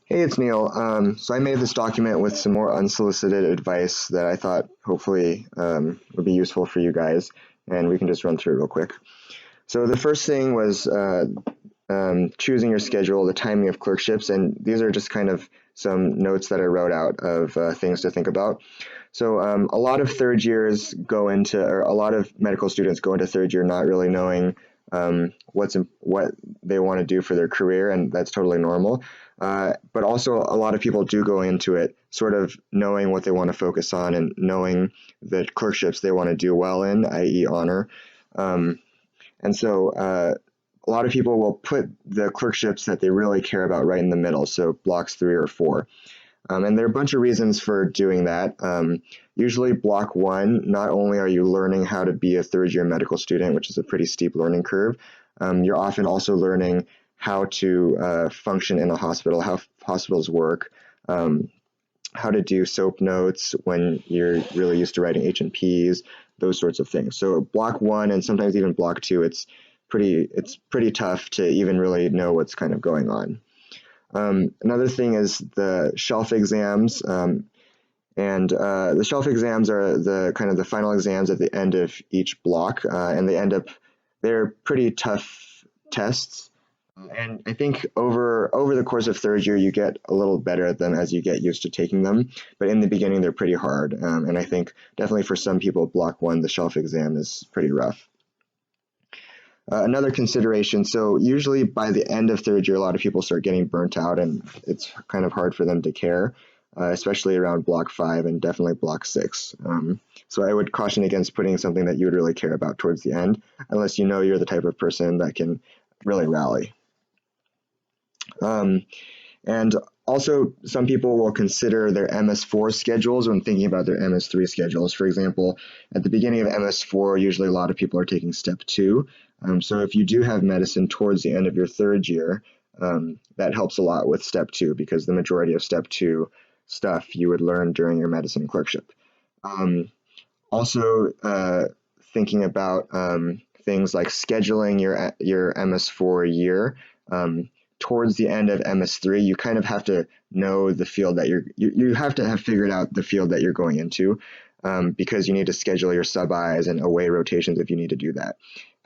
Hey, it's Neil. So I made this document with some more unsolicited advice that I thought hopefully would be useful for you guys, and we can just run through it real quick. So the first thing was choosing your schedule, the timing of clerkships, and these are just kind of some notes that I wrote out of things to think about. So a lot of third years go into, or a lot of medical students go into third year not really knowing what they want to do for their career, and that's totally normal. But also, a lot of people do go into it sort of knowing what they want to focus on and knowing the clerkships they want to do well in, i.e., honor. Um, and so a lot of people will put the clerkships that they really care about right in the middle, so blocks 3 or 4. And there are a bunch of reasons for doing that. Usually, block 1, not only are you learning how to be a third year medical student, which is a pretty steep learning curve, you're often also learning how to function in a hospital, how hospitals work, how to do SOAP notes when you're really used to writing H&Ps, those sorts of things. So block 1 and sometimes even block 2, it's pretty tough to even really know what's kind of going on. Another thing is the shelf exams, and the shelf exams are the kind of the final exams at the end of each block, and they're pretty tough tests. And I think over the course of third year, you get a little better at them as you get used to taking them. But in the beginning, they're pretty hard. And I think definitely for some people, block 1, the shelf exam is pretty rough. Another consideration, so usually by the end of third year, a lot of people start getting burnt out and it's kind of hard for them to care, especially around block 5 and definitely block 6. So I would caution against putting something that you would really care about towards the end, unless you know you're the type of person that can really rally. And also, some people will consider their MS4 schedules when thinking about their MS3 schedules. For example, at the beginning of MS4, usually a lot of people are taking step 2. So if you do have medicine towards the end of your third year, that helps a lot with step 2 because the majority of step 2 stuff you would learn during your medicine clerkship. Also, thinking about things like scheduling your MS4 year. Towards the end of MS3, you kind of have to know the field that you have to have figured out the field that you're going into, because you need to schedule your sub-Is and away rotations if you need to do that.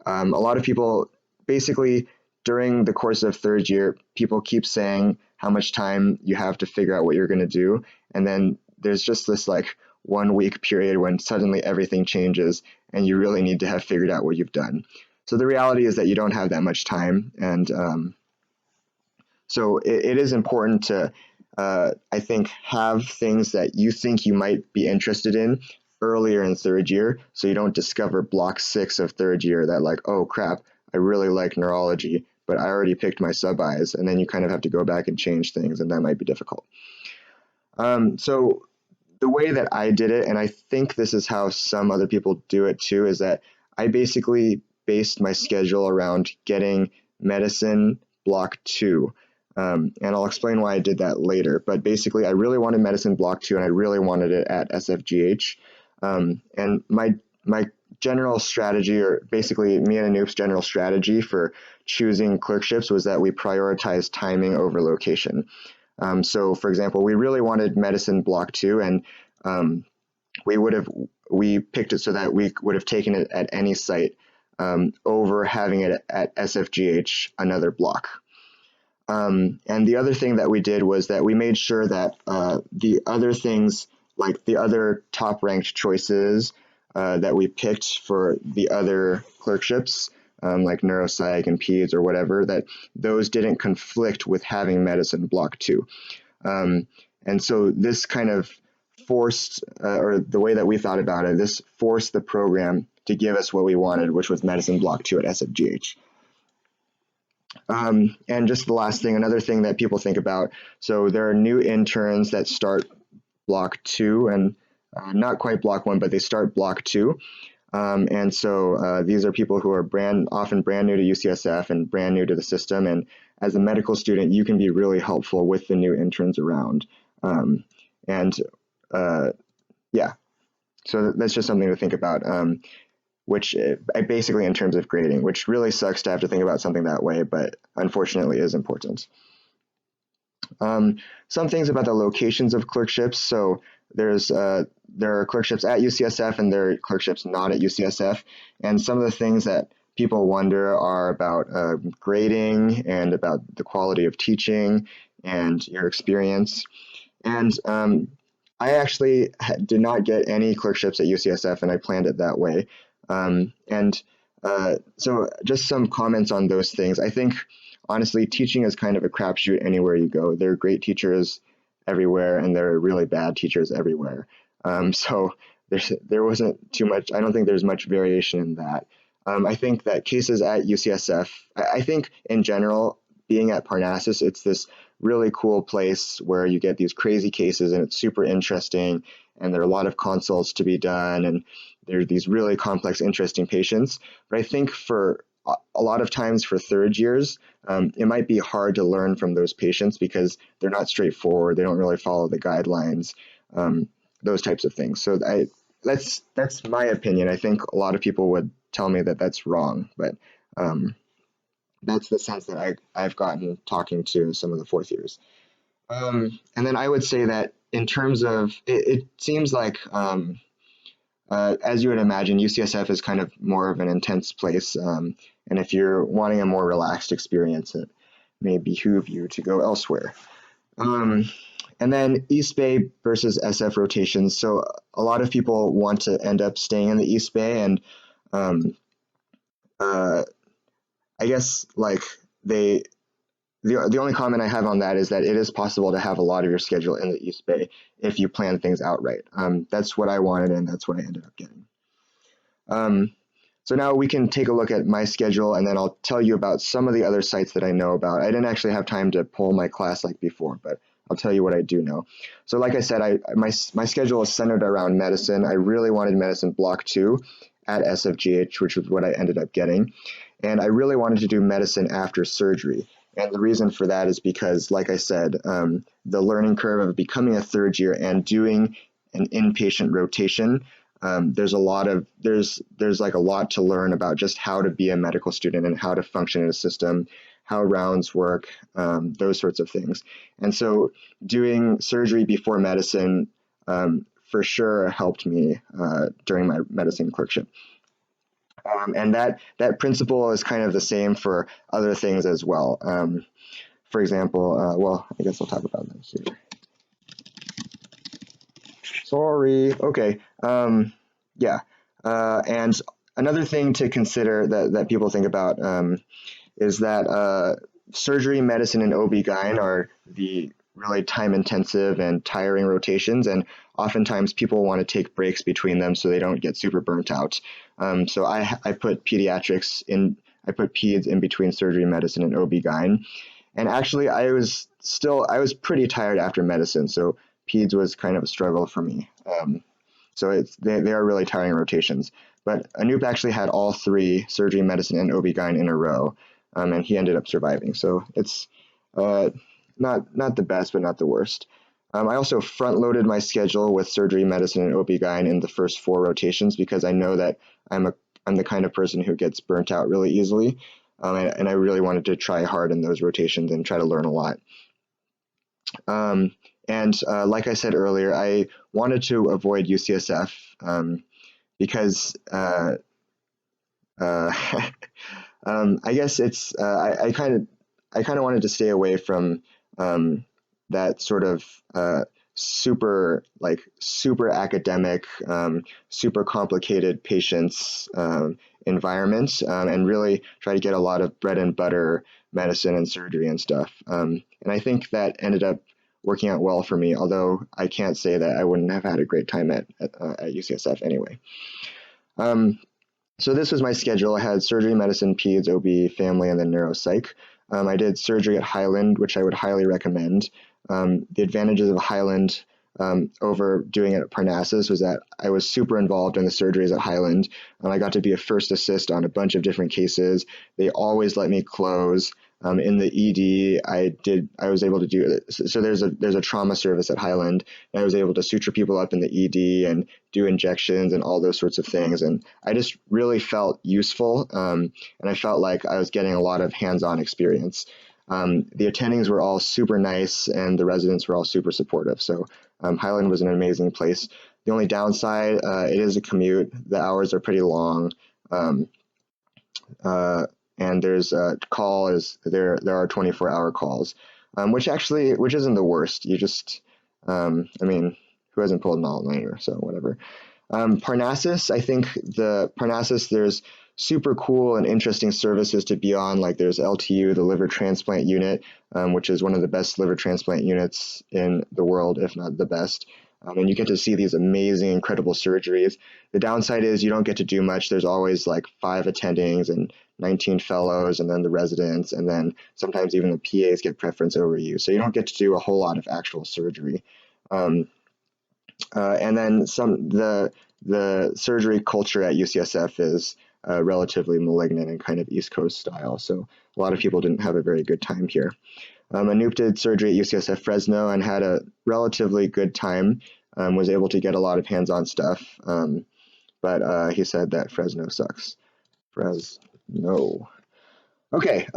A lot of people, basically, during the course of third year, people keep saying how much time you have to figure out what you're going to do, and then there's just this like 1 week period when suddenly everything changes and you really need to have figured out what you've done. So the reality is that you don't have that much time, and so it is important to, I think, have things that you think you might be interested in earlier in third year, so you don't discover block 6 of third year that like, oh crap, I really like neurology, but I already picked my sub-Is, and then you kind of have to go back and change things, and that might be difficult. So the way that I did it, and I think this is how some other people do it too, is that I basically based my schedule around getting medicine block 2. And I'll explain why I did that later. But basically, I really wanted medicine block 2, and I really wanted it at SFGH. And my general strategy, or basically me and Anoop's general strategy for choosing clerkships, was that we prioritized timing over location. So, for example, we really wanted medicine block 2, and we picked it so that we would have taken it at any site over having it at SFGH, another block. And the other thing that we did was that we made sure that the other things, like the other top ranked choices that we picked for the other clerkships, like neuropsych and peds or whatever, that those didn't conflict with having medicine block 2. And so this kind of forced, or the way that we thought about it, this forced the program to give us what we wanted, which was medicine block 2 at SFGH. And just the last thing, another thing that people think about, so there are new interns that start block 2 and not quite block 1, but they start block 2. And so these are people who are often brand new to UCSF and brand new to the system. And as a medical student, you can be really helpful with the new interns around. Yeah, so that's just something to think about. Which basically in terms of grading, which really sucks to have to think about something that way, but unfortunately is important. Some things about the locations of clerkships. So there are clerkships at UCSF and there are clerkships not at UCSF. And some of the things that people wonder are about grading and about the quality of teaching and your experience. And I actually did not get any clerkships at UCSF, and I planned it that way. And so, just some comments on those things. I think, honestly, teaching is kind of a crapshoot anywhere you go. There are great teachers everywhere, and there are really bad teachers everywhere. So, there wasn't too much, I don't think there's much variation in that. I think that cases at UCSF, I think in general, being at Parnassus, it's this really cool place where you get these crazy cases and it's super interesting and there are a lot of consults to be done and there are these really complex, interesting patients. But I think for a lot of times for third years, it might be hard to learn from those patients because they're not straightforward. They don't really follow the guidelines, those types of things. So that's my opinion. I think a lot of people would tell me that that's wrong, but that's the sense that I've gotten talking to some of the fourth years. And then I would say that in terms of, it seems like, as you would imagine, UCSF is kind of more of an intense place. And if you're wanting a more relaxed experience, it may behoove you to go elsewhere. And then East Bay versus SF rotations. So a lot of people want to end up staying in the East Bay, and I guess like the only comment I have on that is that it is possible to have a lot of your schedule in the East Bay if you plan things out right. That's what I wanted, and that's what I ended up getting. So now we can take a look at my schedule, and then I'll tell you about some of the other sites that I know about. I didn't actually have time to pull my class like before, but I'll tell you what I do know. So like I said, my schedule is centered around medicine. I really wanted medicine block 2 at SFGH, which is what I ended up getting. And I really wanted to do medicine after surgery. And the reason for that is because, like I said, the learning curve of becoming a third year and doing an inpatient rotation, there's like a lot to learn about just how to be a medical student and how to function in a system, how rounds work, those sorts of things. And so doing surgery before medicine for sure helped me during my medicine clerkship. And that principle is kind of the same for other things as well. For example, well, I guess I'll talk about that here. Sorry. Okay. Yeah. And another thing to consider that people think about is that surgery, medicine, and OB-GYN are the really time-intensive and tiring rotations, and oftentimes people want to take breaks between them so they don't get super burnt out. So I put pediatrics in, I put peds in between surgery, medicine, and OB-GYN. And actually, I was pretty tired after medicine, so peds was kind of a struggle for me. So they are really tiring rotations. But Anoop actually had all 3, surgery, medicine, and OB-GYN in a row, and he ended up surviving. So it's not the best, but not the worst. I also front-loaded my schedule with surgery, medicine, and OB-GYN in the first 4 rotations because I know that I'm the kind of person who gets burnt out really easily, and I really wanted to try hard in those rotations and try to learn a lot. And like I said earlier, I wanted to avoid UCSF because I guess it's I kind of wanted to stay away from that sort of super academic, super complicated patients environment, and really try to get a lot of bread and butter medicine and surgery and stuff. And I think that ended up working out well for me, although I can't say that I wouldn't have had a great time at UCSF anyway. So this was my schedule. I had surgery, medicine, peds, OB, family, and then neuropsych. I did surgery at Highland, which I would highly recommend. The advantages of Highland over doing it at Parnassus was that I was super involved in the surgeries at Highland. I got to be a first assist on a bunch of different cases. They always let me close. In the ED, I was able to do it. So there's a trauma service at Highland. And I was able to suture people up in the ED and do injections and all those sorts of things. And I just really felt useful. And I felt like I was getting a lot of hands-on experience. The attendings were all super nice, and the residents were all super supportive. So Highland was an amazing place. The only downside, it is a commute. The hours are pretty long. Um, uh, and there's a call is there are 24-hour calls, which isn't the worst. You just I mean, who hasn't pulled an all-nighter, so whatever. Parnassus, I think the Parnassus, there's super cool and interesting services to be on. Like there's LTU, the liver transplant unit, which is one of the best liver transplant units in the world, if not the best. And you get to see these amazing, incredible surgeries. The downside is you don't get to do much. There's always like 5 attendings and 19 fellows, and then the residents, and then sometimes even the PAs get preference over you. So you don't get to do a whole lot of actual surgery. And then the surgery culture at UCSF is relatively malignant and kind of East Coast style. So a lot of people didn't have a very good time here. Anoop did surgery at UCSF Fresno and had a relatively good time, was able to get a lot of hands-on stuff, but he said that Fresno sucks. Fresno. Okay,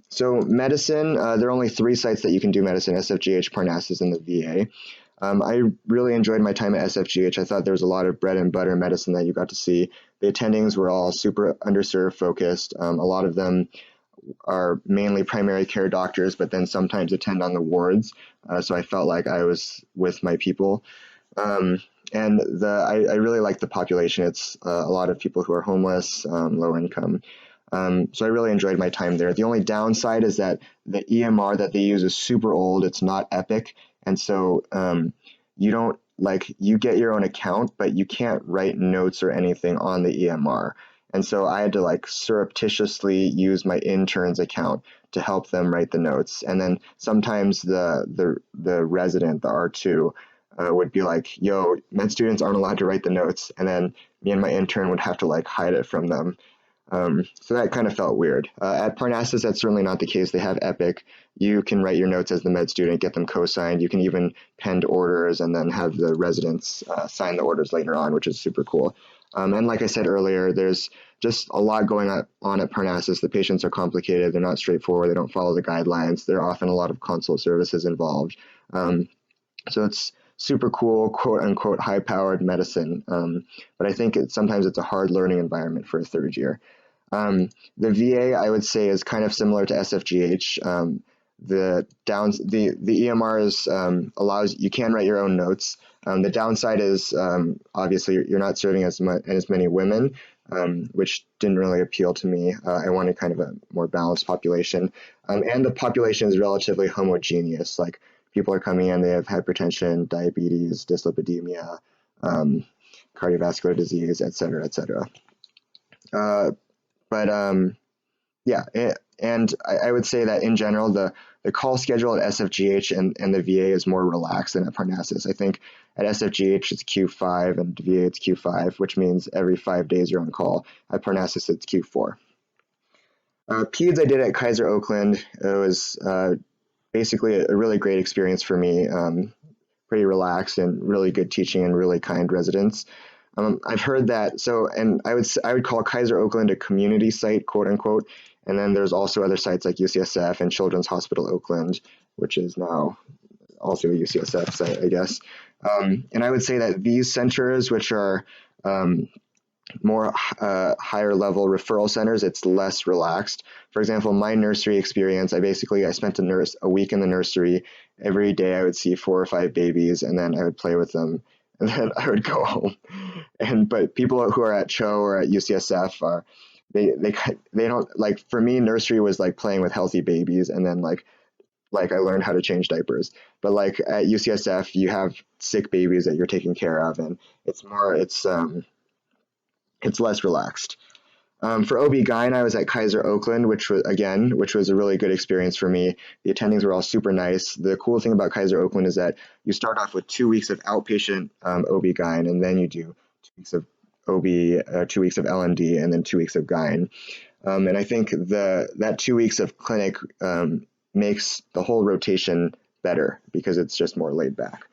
so medicine, there are only 3 sites that you can do medicine: SFGH, Parnassus, and the VA. I really enjoyed my time at SFGH. I thought there was a lot of bread and butter medicine that you got to see. The attendings were all super underserved focused. A lot of them are mainly primary care doctors, but then sometimes attend on the wards. So I felt like I was with my people. And I really like the population. It's a lot of people who are homeless, low income. So I really enjoyed my time there. The only downside is that the EMR that they use is super old. It's not Epic. And so you get your own account, but you can't write notes or anything on the EMR. And so I had to surreptitiously use my intern's account to help them write the notes. And then sometimes the resident, the R2, would be like, yo, med students aren't allowed to write the notes. And then me and my intern would have to hide it from them. So that kind of felt weird. At Parnassus, that's certainly not the case. They have Epic. You can write your notes as the med student, get them co-signed. You can even pen orders and then have the residents sign the orders later on, which is super cool. And like I said earlier, there's just a lot going on at Parnassus. The patients are complicated. They're not straightforward. They don't follow the guidelines. There are often a lot of consult services involved. So it's super cool, quote unquote, high powered medicine. But I think sometimes it's a hard learning environment for a third year. The VA, I would say, is kind of similar to SFGH. The EMR is allows you can write your own notes. The downside is obviously you're not serving as many women, which didn't really appeal to me. I wanted kind of a more balanced population, and the population is relatively homogeneous. Like people are coming in, they have hypertension, diabetes, dyslipidemia, cardiovascular disease, et cetera, et cetera. And I would say that in general, the call schedule at SFGH and the VA is more relaxed than at Parnassus. I think at SFGH it's Q5 and VA it's Q5, which means every 5 days you're on call. At Parnassus it's Q4. PEDS I did at Kaiser Oakland. It was basically a really great experience for me. Pretty relaxed and really good teaching and really kind residents. I've heard that. So, and I would call Kaiser Oakland a community site, quote unquote. And then there's also other sites like UCSF and Children's Hospital Oakland, which is now also a UCSF site, I guess. And I would say that these centers, which are more higher level referral centers, it's less relaxed. For example, my nursery experience, I spent a week in the nursery. Every day I would see 4 or 5 babies, and then I would play with them, and then I would go home. But people who are at CHO or at UCSF are they don't for me, nursery was like playing with healthy babies, and then like I learned how to change diapers. But at UCSF you have sick babies that you're taking care of, and it's less relaxed. For OB-GYN, I was at Kaiser Oakland, which was a really good experience for me. The attendings were all super nice. The cool thing about Kaiser Oakland is that you start off with 2 weeks of outpatient OB-GYN, and then you do 2 weeks of OB, 2 weeks of LND, and then 2 weeks of GYN. And I think that 2 weeks of clinic makes the whole rotation better because it's just more laid back.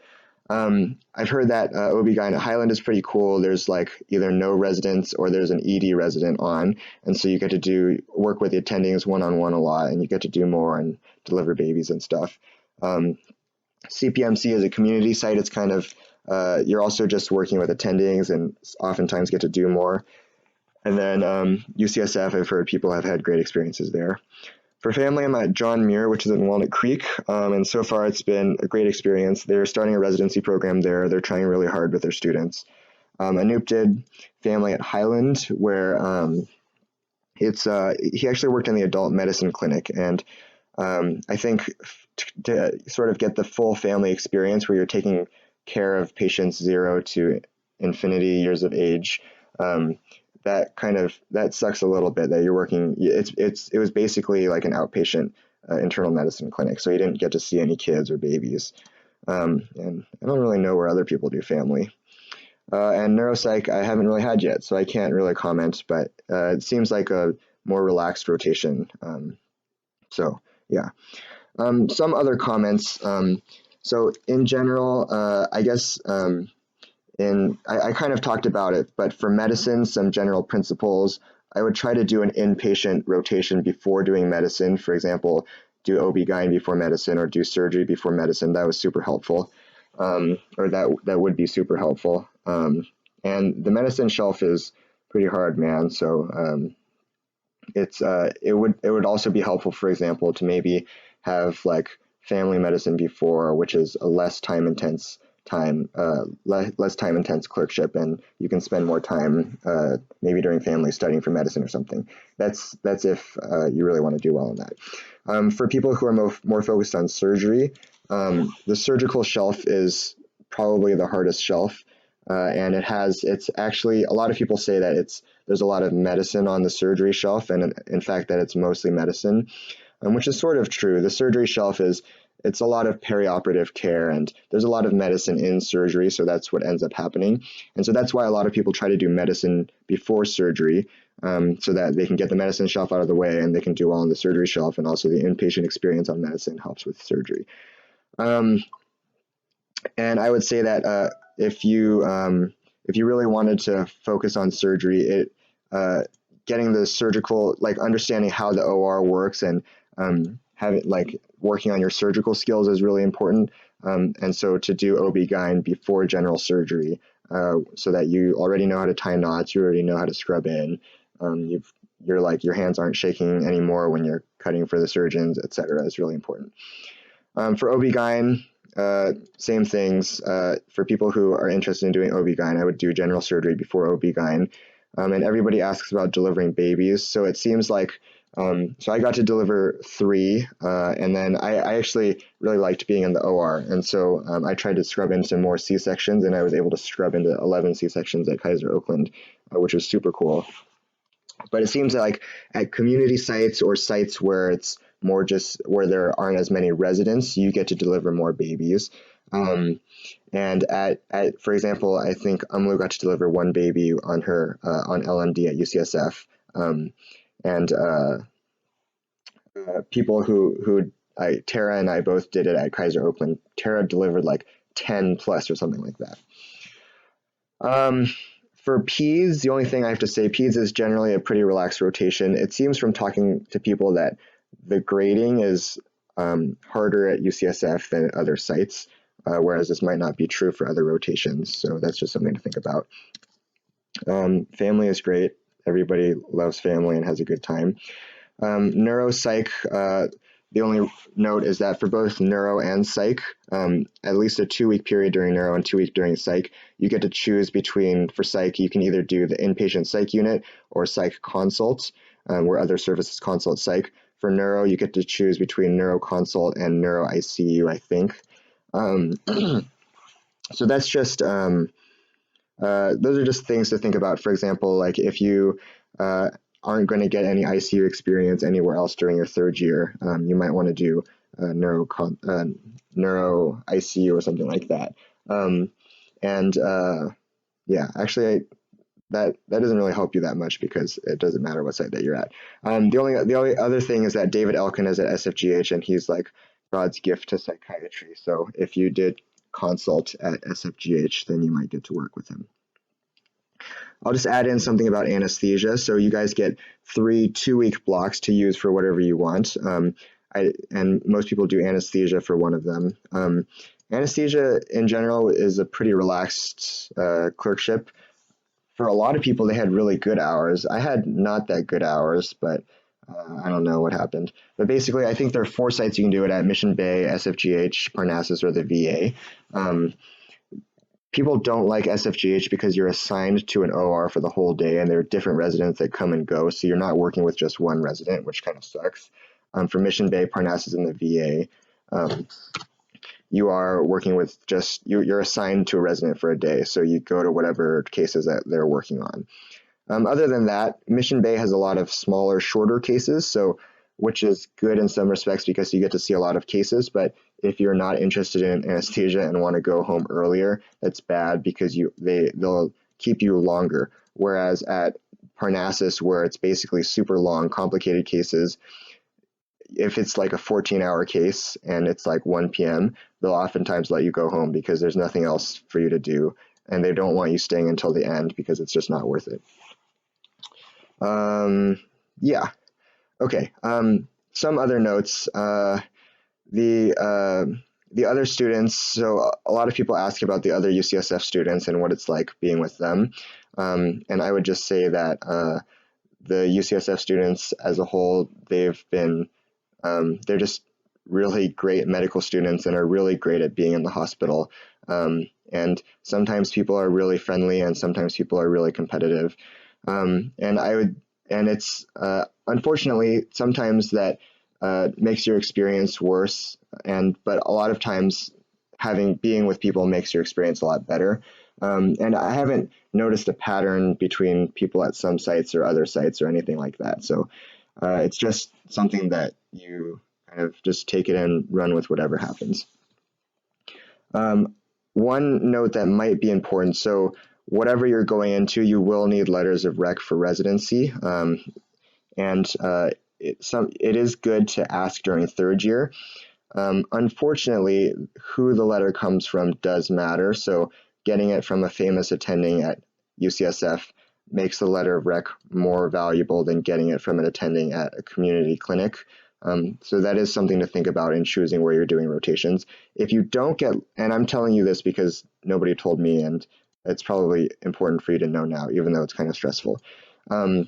I've heard that OB-GYN at Highland is pretty cool. There's like either no residents or there's an ED resident on, and so you get to work with the attendings one-on-one a lot, and you get to do more and deliver babies and stuff. CPMC is a community site. It's kind of you're also just working with attendings and oftentimes get to do more. And then UCSF, I've heard people have had great experiences there. For family, I'm at John Muir, which is in Walnut Creek, and so far it's been a great experience. They're starting a residency program there. They're trying really hard with their students. Anoop did family at Highland, where he actually worked in the adult medicine clinic, and I think to sort of get the full family experience where you're taking care of patients 0 to infinity years of age, that sucks a little bit that you're working. It was basically like an outpatient internal medicine clinic, so you didn't get to see any kids or babies. And I don't really know where other people do family. And neuropsych I haven't really had yet, so I can't really comment, but it seems like a more relaxed rotation. So yeah. Some other comments. So in general, I guess I kind of talked about it, but for medicine, some general principles, I would try to do an inpatient rotation before doing medicine. For example, do OB-GYN before medicine or do surgery before medicine. That was super helpful, or that would be super helpful. And the medicine shelf is pretty hard, man. So it would also be helpful, for example, to maybe have like family medicine before, which is a less time intense clerkship, and you can spend more time maybe during family studying for medicine or something. That's if you really want to do well in that. For people who are more focused on surgery, the surgical shelf is probably the hardest shelf, and it's actually, a lot of people say that there's a lot of medicine on the surgery shelf, and in fact that it's mostly medicine, which is sort of true. The surgery shelf it's a lot of perioperative care, and there's a lot of medicine in surgery, so that's what ends up happening. And so that's why a lot of people try to do medicine before surgery, so that they can get the medicine shelf out of the way and they can do well on the surgery shelf, and also the inpatient experience on medicine helps with surgery. And I would say that if you really wanted to focus on surgery, getting the surgical, like understanding how the OR works and working on your surgical skills is really important. And so to do OB-GYN before general surgery, so that you already know how to tie knots, you already know how to scrub in, your hands aren't shaking anymore when you're cutting for the surgeons, etc. is really important. For OB-GYN, same things. For people who are interested in doing OB-GYN, I would do general surgery before OB-GYN. And everybody asks about delivering babies. So it seems like, so I got to deliver 3, and then I actually really liked being in the OR. And so I tried to scrub into more C-sections, and I was able to scrub into 11 C-sections at Kaiser Oakland, which was super cool. But it seems like at community sites or sites where it's more just where there aren't as many residents, you get to deliver more babies. And for example, I think Umlu got to deliver 1 baby on her on LMD at UCSF, and people who Tara and I both did it at Kaiser Oakland. Tara delivered like 10 plus or something like that. For peds, the only thing I have to say, peds is generally a pretty relaxed rotation. It seems from talking to people that the grading is harder at UCSF than at other sites, whereas this might not be true for other rotations. So that's just something to think about. Family is great. Everybody loves family and has a good time. Neuropsych, the only note is that for both neuro and psych, at least a 2-week period during neuro and 2 week during psych, you get to choose between, for psych, you can either do the inpatient psych unit or psych consult, where other services consult psych. For neuro, you get to choose between neuro consult and neuro ICU, I think. So that's just, those are just things to think about. For example, like if you aren't going to get any ICU experience anywhere else during your 3rd year, you might want to do neuro ICU or something like that. Yeah, actually, that doesn't really help you that much because it doesn't matter what site that you're at. The only other thing is that David Elkin is at SFGH, and he's like God's gift to psychiatry. So if you did consult at SFGH, then you might get to work with him. I'll just add in something about anesthesia. So you guys get 3 2-week blocks to use for whatever you want. And most people do anesthesia for one of them. Anesthesia in general is a pretty relaxed clerkship. For a lot of people, they had really good hours. I had not that good hours, but I don't know what happened. But basically, I think there are 4 sites you can do it at: Mission Bay, SFGH, Parnassus, or the VA. People don't like SFGH because you're assigned to an OR for the whole day, and there are different residents that come and go, so you're not working with just one resident, which kind of sucks. For Mission Bay, Parnassus, and the VA, you are working with you're assigned to a resident for a day, so you go to whatever cases that they're working on. Other than that, Mission Bay has a lot of smaller, shorter cases, which is good in some respects because you get to see a lot of cases, but if you're not interested in anesthesia and want to go home earlier, that's bad because they'll keep you longer. Whereas at Parnassus, where it's basically super long, complicated cases, if it's like a 14-hour case and it's like 1 p.m., they'll oftentimes let you go home because there's nothing else for you to do, and they don't want you staying until the end because it's just not worth it. Yeah. Okay. Some other notes. The other students. So a lot of people ask about the other UCSF students and what it's like being with them. And I would just say that the UCSF students as a whole, they're just really great medical students and are really great at being in the hospital. And sometimes people are really friendly and sometimes people are really competitive. And it's unfortunately sometimes that makes your experience worse, but a lot of times being with people makes your experience a lot better. And I haven't noticed a pattern between people at some sites or other sites or anything like that. So it's just something that you kind of just take it and run with whatever happens. One note that might be important. So whatever you're going into, you will need letters of rec for residency. It is good to ask during 3rd year. Unfortunately, who the letter comes from does matter. So getting it from a famous attending at UCSF makes the letter of rec more valuable than getting it from an attending at a community clinic. So that is something to think about in choosing where you're doing rotations. If you don't get, and I'm telling you this because nobody told me, and it's probably important for you to know now, even though it's kind of stressful. It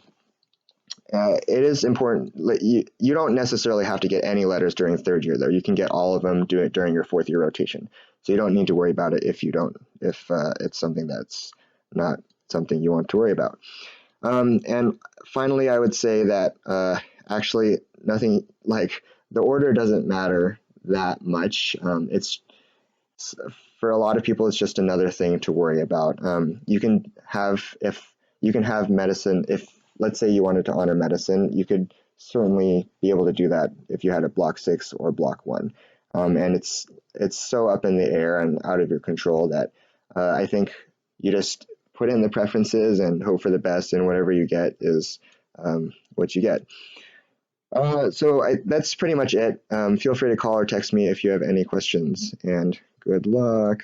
is important. You don't necessarily have to get any letters during 3rd year, though. You can get all of them during your 4th year rotation. So you don't need to worry about it if it's something that's not something you want to worry about. And finally, I would say that actually nothing, like, the order doesn't matter that much. It's for a lot of people, it's just another thing to worry about. You can have medicine. If, let's say, you wanted to honor medicine, you could certainly be able to do that if you had a block 6 or block 1. And it's so up in the air and out of your control that I think you just put in the preferences and hope for the best, and whatever you get is what you get. So that's pretty much it. Feel free to call or text me if you have any questions, and good luck.